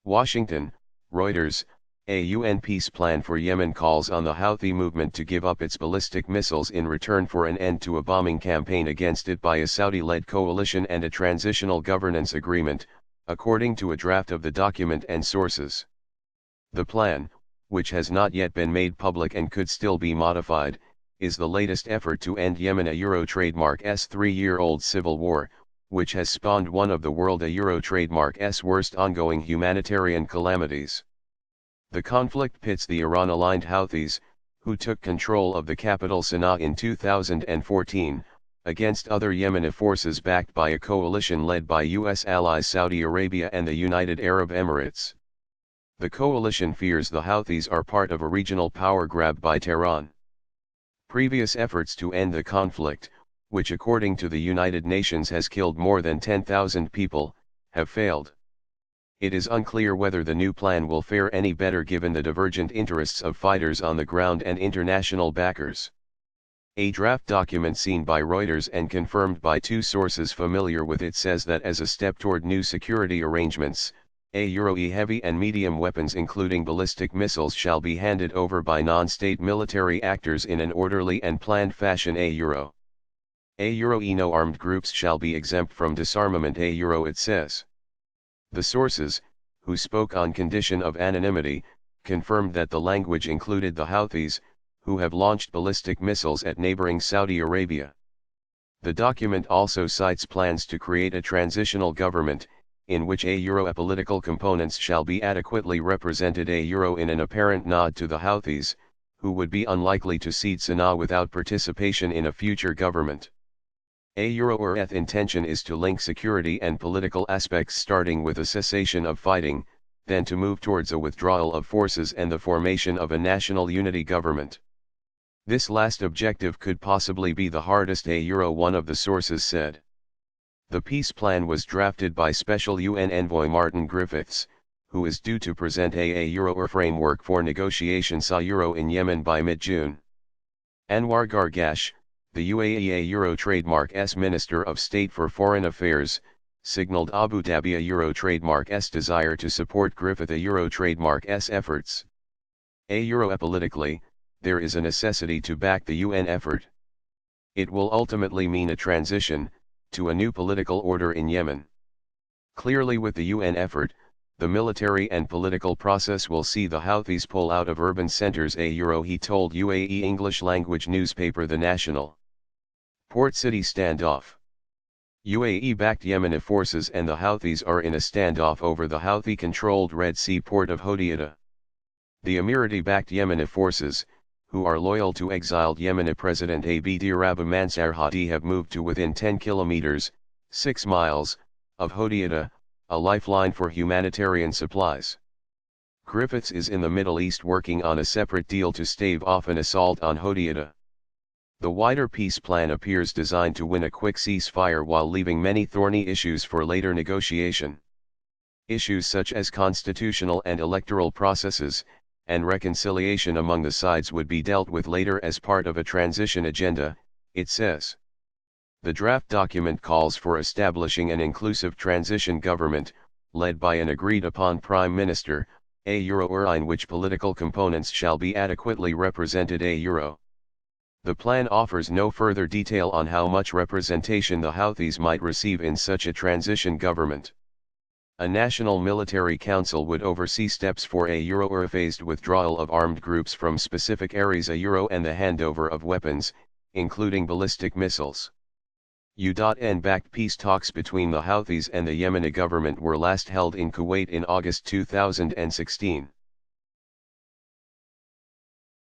Washington, Reuters, a UN peace plan for Yemen calls on the Houthi movement to give up its ballistic missiles in return for an end to a bombing campaign against it by a Saudi-led coalition and a transitional governance agreement, according to a draft of the document and sources. The plan, which has not yet been made public and could still be modified, is the latest effort to end Yemen, a Euro trademark's 3-year-old civil war, which has spawned one of the world a Euro trademark's worst ongoing humanitarian calamities. The conflict pits the Iran-aligned Houthis, who took control of the capital Sana'a in 2014, against other Yemeni forces backed by a coalition led by U.S. allies Saudi Arabia and the United Arab Emirates. The coalition fears the Houthis are part of a regional power grab by Tehran. Previous efforts to end the conflict, which according to the United Nations has killed more than 10,000 people, have failed. It is unclear whether the new plan will fare any better given the divergent interests of fighters on the ground and international backers. A draft document seen by Reuters and confirmed by two sources familiar with it says that as a step toward new security arrangements, heavy and medium weapons including ballistic missiles shall be handed over by non-state military actors in an orderly and planned fashion. No armed groups shall be exempt from disarmament. It says. The sources, who spoke on condition of anonymity, confirmed that the language included the Houthis, who have launched ballistic missiles at neighboring Saudi Arabia. The document also cites plans to create a transitional government, in which political components shall be adequately represented. In an apparent nod to the Houthis, who would be unlikely to cede Sana'a without participation in a future government. Intention is to link security and political aspects, starting with a cessation of fighting, then to move towards a withdrawal of forces and the formation of a national unity government. This last objective could possibly be the hardest. One of the sources said. The peace plan was drafted by Special UN Envoy Martin Griffiths, who is due to present a framework for negotiations in Yemen by mid-June. Anwar Gargash, the UAE trademark's Minister of State for Foreign Affairs, signaled Abu Dhabi a trademark's desire to support Griffith a trademark's efforts. Politically, there is a necessity to back the UN effort. It will ultimately mean a transition to a new political order in Yemen. Clearly, with the UN effort, the military and political process will see the Houthis pull out of urban centers. He told UAE English-language newspaper The National. Port City standoff. UAE-backed Yemeni forces and the Houthis are in a standoff over the Houthi-controlled Red Sea port of Hodeida. The Emirati-backed Yemeni forces, who are loyal to exiled Yemeni President Abd Rabbi Mansur Hadi, have moved to within 10 kilometers, 6 miles, of Hodeida, a lifeline for humanitarian supplies. Griffiths is in the Middle East working on a separate deal to stave off an assault on Hodeida. The wider peace plan appears designed to win a quick ceasefire while leaving many thorny issues for later negotiation. Issues such as constitutional and electoral processes, and reconciliation among the sides would be dealt with later as part of a transition agenda, it says. The draft document calls for establishing an inclusive transition government, led by an agreed-upon prime minister, in which political components shall be adequately represented. The plan offers no further detail on how much representation the Houthis might receive in such a transition government. A national military council would oversee steps for a phased withdrawal of armed groups from specific areas and the handover of weapons, including ballistic missiles. UN-backed peace talks between the Houthis and the Yemeni government were last held in Kuwait in August 2016.